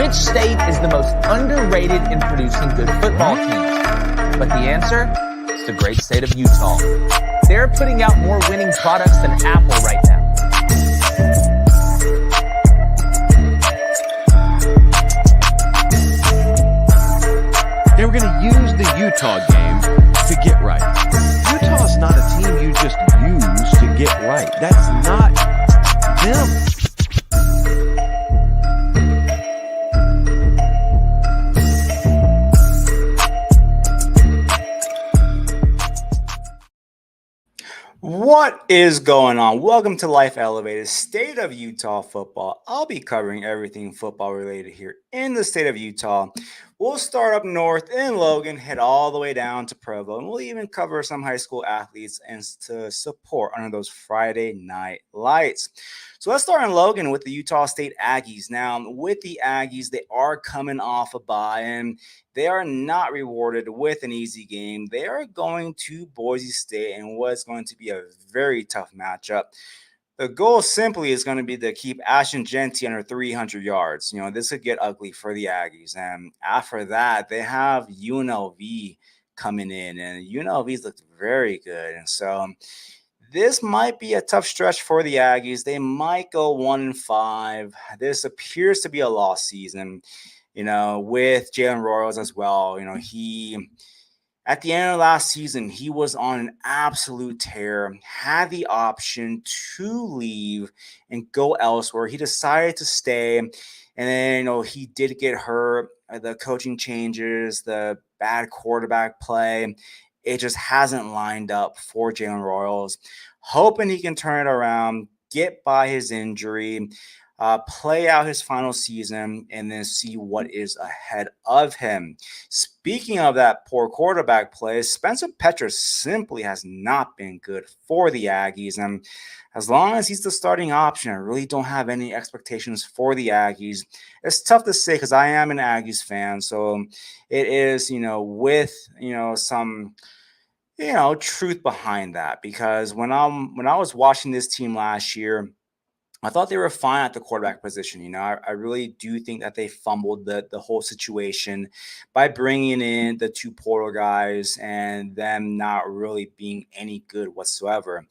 Which state is the most underrated in producing good football teams? But the answer is the great state of Utah. They're putting out more winning products than Apple right now. They were going to use the Utah game to get right. Utah is not a team you just use to get right. That's not them. What is going on? Welcome to Life Elevated, State of Utah Football. I'll be covering everything football related here in the state of Utah. We'll start up north in Logan, head all the way down to Provo, and we'll even cover some high school athletes and to support under those Friday night lights. So let's start in Logan with the Utah State Aggies. Now, with the Aggies, they are coming off a bye, and they are not rewarded with an easy game. They are going to Boise State in what's going to be a very tough matchup. The goal simply is going to be to keep Ashton Genty under 300 yards. You know, this could get ugly for the Aggies. And after that, they have UNLV coming in, and UNLV's looked very good. And so this might be a tough stretch for the Aggies. They might go 1-5. This appears to be a lost season, you know, with Jalen Royals as well. You know, at the end of last season, he was on an absolute tear, had the option to leave and go elsewhere. He decided to stay, and then, you know, he did get hurt. The coaching changes, the bad quarterback play, it just hasn't lined up for Jalen Royals. Hoping he can turn it around, get by his injury, play out his final season, and then see what is ahead of him. Speaking of that poor quarterback play, Spencer Petras simply has not been good for the Aggies. And as long as he's the starting option, I really don't have any expectations for the Aggies. It's tough to say because I am an Aggies fan. So it is, you know, with, you know, some, you know, truth behind that. Because when I was watching this team last year, I thought they were fine at the quarterback position. You know, I really do think that they fumbled the whole situation by bringing in the two portal guys and them not really being any good whatsoever.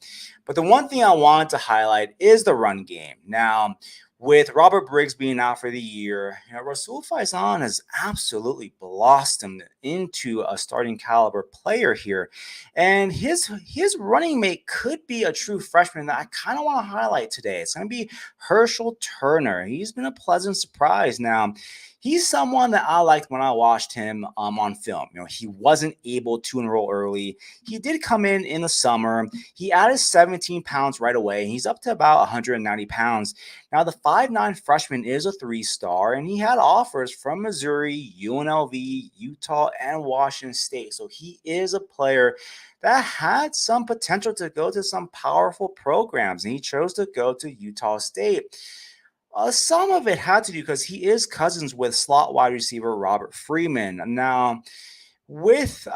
But the one thing I wanted to highlight is the run game. Now, with Robert Briggs being out for the year, you know, Rasul Faison has absolutely blossomed into a starting caliber player here. And his running mate could be a true freshman that I kind of want to highlight today. It's going to be Herschel Turner. He's been a pleasant surprise. Now, he's someone that I liked when I watched him on film. You know, he wasn't able to enroll early. He did come in the summer. He added 17 pounds right away. He's up to about 190 pounds. Now, the 5'9" freshman is a 3-star, and he had offers from Missouri, UNLV, Utah, and Washington State. So he is a player that had some potential to go to some powerful programs, and he chose to go to Utah State. Some of it had to do because he is cousins with slot wide receiver Robert Freeman. Now, with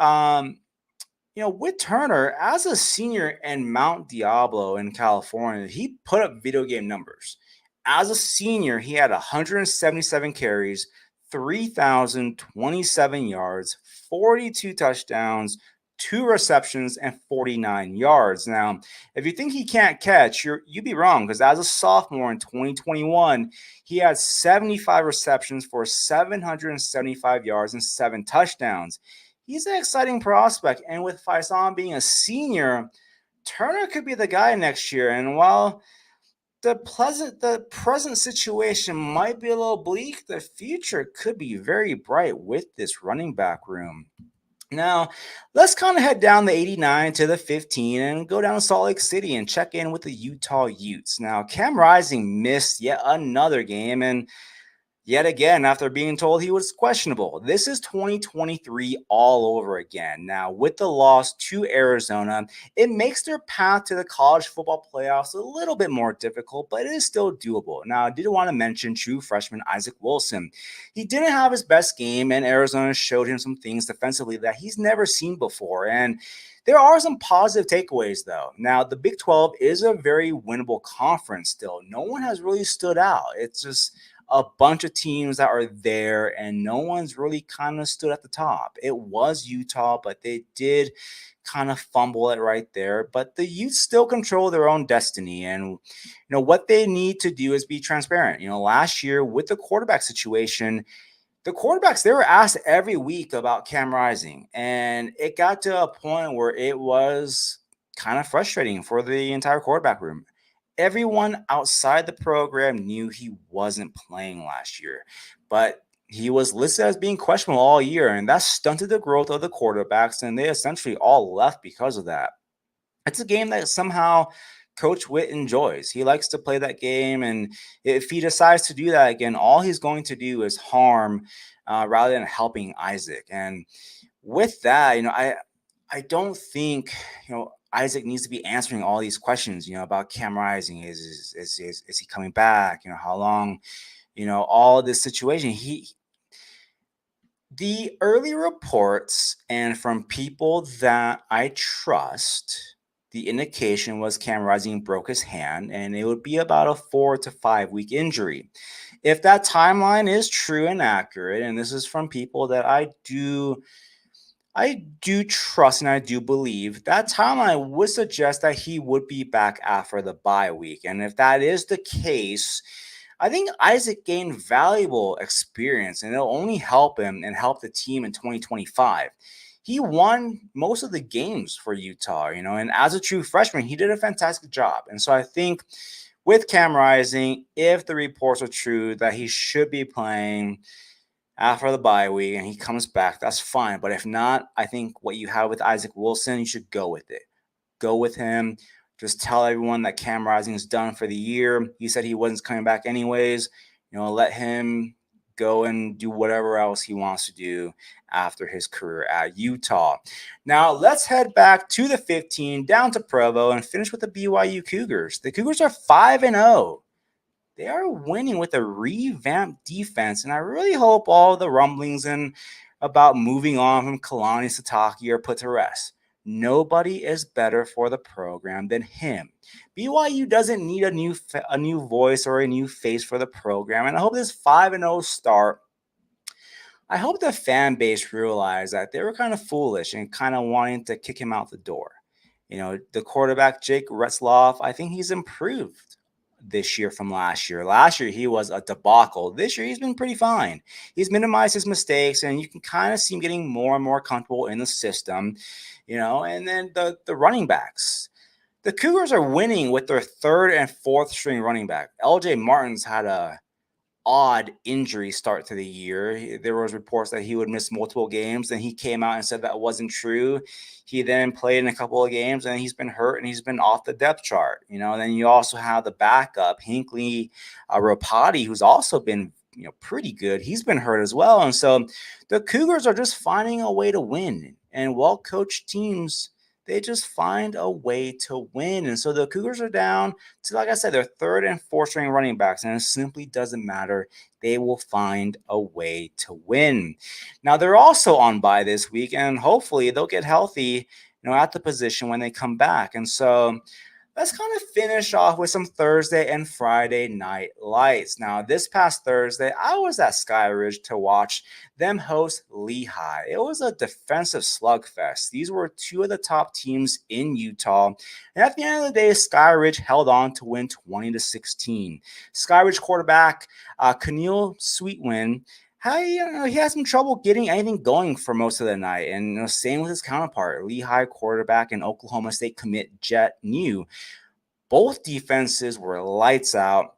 with Turner as a senior in Mount Diablo in California, he put up video game numbers. As a senior, he had 177 carries, 3,027 yards, 42 touchdowns, 2 receptions, and 49 yards. Now, if you think he can't catch, you'd be wrong, because as a sophomore in 2021, he had 75 receptions for 775 yards and 7 touchdowns. He's an exciting prospect, and with Faison being a senior, Turner could be the guy next year. And while the present situation might be a little bleak, the future could be very bright with this running back room. Now, let's kind of head down the 89 to the 15 and go down to Salt Lake City and check in with the Utah Utes. Now, Cam Rising missed yet another game, and yet again, after being told he was questionable. This is 2023 all over again. Now, with the loss to Arizona, it makes their path to the college football playoffs a little bit more difficult, but it is still doable. Now, I did want to mention true freshman Isaac Wilson. He didn't have his best game, and Arizona showed him some things defensively that he's never seen before. And there are some positive takeaways, though. Now, the Big 12 is a very winnable conference still. No one has really stood out. It's just a bunch of teams that are there, and no one's really kind of stood at the top. It was Utah, but they did kind of fumble it right there. But the Utes still control their own destiny. And, what they need to do is be transparent. Last year with the quarterback situation, the quarterbacks, they were asked every week about Cam Rising, and it got to a point where it was kind of frustrating for the entire quarterback room. Everyone outside the program knew he wasn't playing last year, but he was listed as being questionable all year, and that stunted the growth of the quarterbacks, and they essentially all left because of that. It's a game that somehow Coach Witt enjoys. He likes to play that game, and if he decides to do that again, all he's going to do is harm rather than helping Isaac. And with that, I don't think Isaac needs to be answering all these questions about Cam Rising. Is he coming back? How long? All this situation. The early reports and from people that I trust, the indication was Cam Rising broke his hand, and it would be about a 4 to 5 week injury. If that timeline is true and accurate, and this is from people that I do trust and I do believe, that timeline would suggest that he would be back after the bye week. And if that is the case, I think Isaac gained valuable experience, and it'll only help him and help the team in 2025. He won most of the games for Utah, and as a true freshman, he did a fantastic job. And so I think with Cam Rising, if the reports are true that he should be playing after the bye week and he comes back, that's fine. But if not, I think what you have with Isaac Wilson, you should go with it. Go with him. Just tell everyone that Cam Rising is done for the year. He said he wasn't coming back anyways. Let him go and do whatever else he wants to do after his career at Utah. Now, let's head back to the 15, down to Provo, and finish with the BYU Cougars. The Cougars are 5-0. They are winning with a revamped defense, and I really hope all the rumblings and about moving on from Kalani Sitake are put to rest. Nobody is better for the program than him. BYU doesn't need a new voice or a new face for the program, and I hope this 5-0 start, I hope the fan base realized that they were kind of foolish and kind of wanting to kick him out the door. The quarterback, Jake Retzloff, I think he's improved this year from last year. Last year, he was a debacle. This year, he's been pretty fine. He's minimized his mistakes, and you can kind of see him getting more and more comfortable in the system, and then the running backs. The Cougars are winning with their third and fourth string running back. LJ Martin's had a odd injury start to the year. There was reports that he would miss multiple games, and he came out and said that wasn't true. He then played in a couple of games, and he's been hurt, and he's been off the depth chart. And then you also have the backup, Hinckley Ropati, who's also been pretty good. He's been hurt as well. And so the Cougars are just finding a way to win. And well-coached teams, they just find a way to win. And so the Cougars are down to, like I said, their third and fourth string running backs, and it simply doesn't matter. They will find a way to win. Now, they're also on bye this week, and hopefully they'll get healthy, at the position when they come back. And so let's kind of finish off with some Thursday and Friday night lights. Now, this past Thursday, I was at Sky Ridge to watch them host Lehigh. It was a defensive slugfest. These were two of the top teams in Utah. And at the end of the day, Sky Ridge held on to win 20-16. Sky Ridge quarterback Keneal Sweetwin, he had some trouble getting anything going for most of the night. And same with his counterpart, Lehigh quarterback and Oklahoma State commit Jet New. Both defenses were lights out.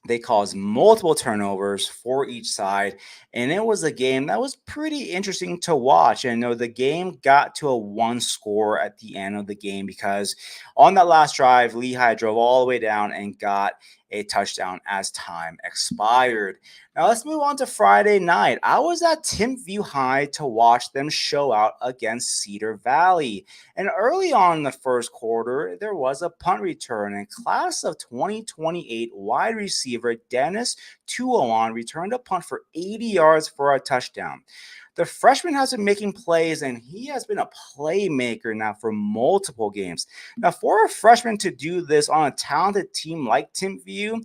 They caused multiple turnovers for each side, and it was a game that was pretty interesting to watch. And the game got to a one score at the end of the game because on that last drive, Lehigh drove all the way down and got a touchdown as time expired. Now let's move on to Friday night. I was at Timpview High to watch them show out against Cedar Valley. And early on in the first quarter, there was a punt return, and class of 2028 wide receiver Dennis Tuolon returned a punt for 80 yards for a touchdown. The freshman has been making plays, and he has been a playmaker now for multiple games. Now, for a freshman to do this on a talented team like Timpview,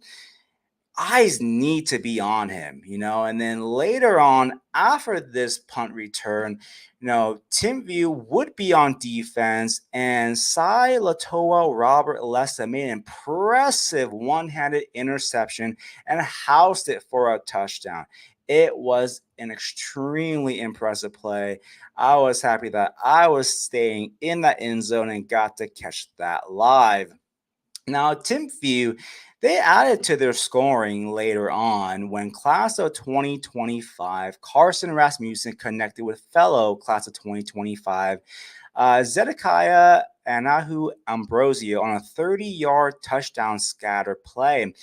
eyes need to be on him, and then later on after this punt return, Tim View would be on defense, and Sai Latoa Robert Lessa made an impressive one-handed interception and housed it for a touchdown. It was an extremely impressive play. I was happy that I was staying in that end zone and got to catch that live. Now, Tim View, they added to their scoring later on when class of 2025, Carson Rasmussen connected with fellow class of 2025, Zedekiah Anahu Ambrosio on a 30-yard touchdown scatter play.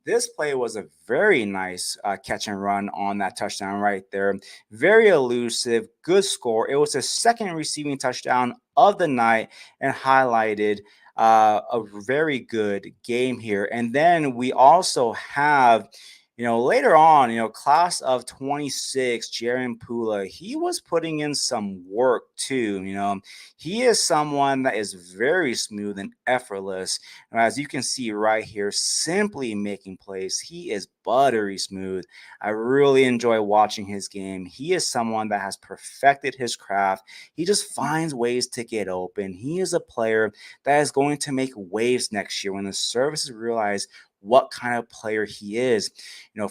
This play was a very nice catch and run on that touchdown right there. Very elusive, good score. It was the second receiving touchdown of the night and highlighted a very good game here. And then we also have, later on, class of 26, Jaron Pula, he was putting in some work too. He is someone that is very smooth and effortless. And as you can see right here, simply making plays. He is buttery smooth. I really enjoy watching his game. He is someone that has perfected his craft. He just finds ways to get open. He is a player that is going to make waves next year when the services realize what kind of player he is,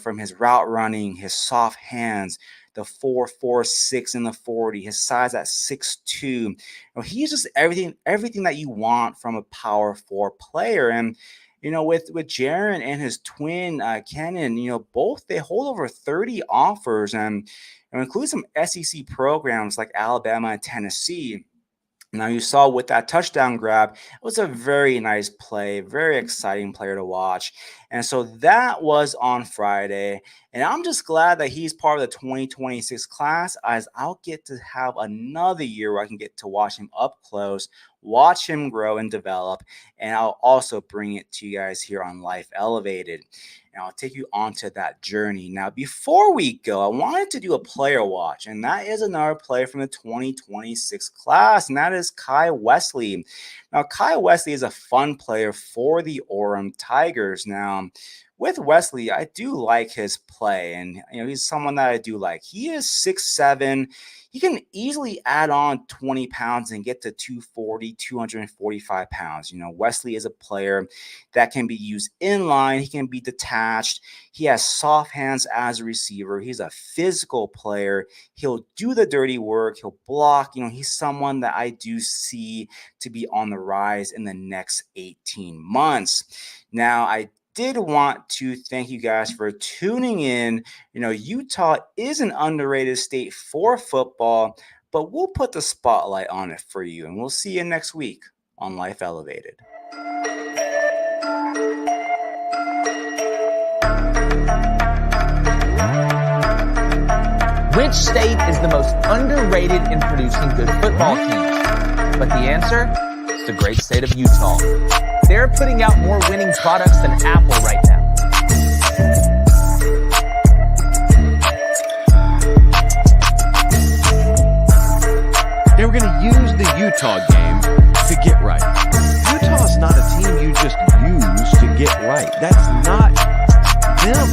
from his route running, his soft hands, the 4.46 in the 40, his size at 6'2". He's just everything that you want from a power 4 player. And with Jaron and his twin Kenan, both they hold over 30 offers and include some SEC programs like Alabama and Tennessee. Now, you saw with that touchdown grab, it was a very nice play, very exciting player to watch. And so that was on Friday. And I'm just glad that he's part of the 2026 class, as I'll get to have another year where I can get to watch him up close, watch him grow and develop. And I'll also bring it to you guys here on Life Elevated. And I'll take you onto that journey. Now, before we go, I wanted to do a player watch, and that is another player from the 2026 class, and that is Kai Wesley. Now, Kai Wesley is a fun player for the Orem Tigers. Now, with Wesley, I do like his play, and he's someone that I do like. He is 6'7". He can easily add on 20 pounds and get to 240, 245 pounds. Wesley is a player that can be used in line. He can be detached. He has soft hands as a receiver. He's a physical player. He'll do the dirty work. He'll block. He's someone that I do see to be on the rise in the next 18 months. Now, I did want to thank you guys for tuning in. Utah is an underrated state for football, but we'll put the spotlight on it for you, and we'll see you next week on Life Elevated. Which state is the most underrated in producing good football teams? But the answer is the great state of Utah. They're putting out more winning products than Apple right now. They were going to use the Utah game to get right. Utah is not a team you just use to get right. That's not them.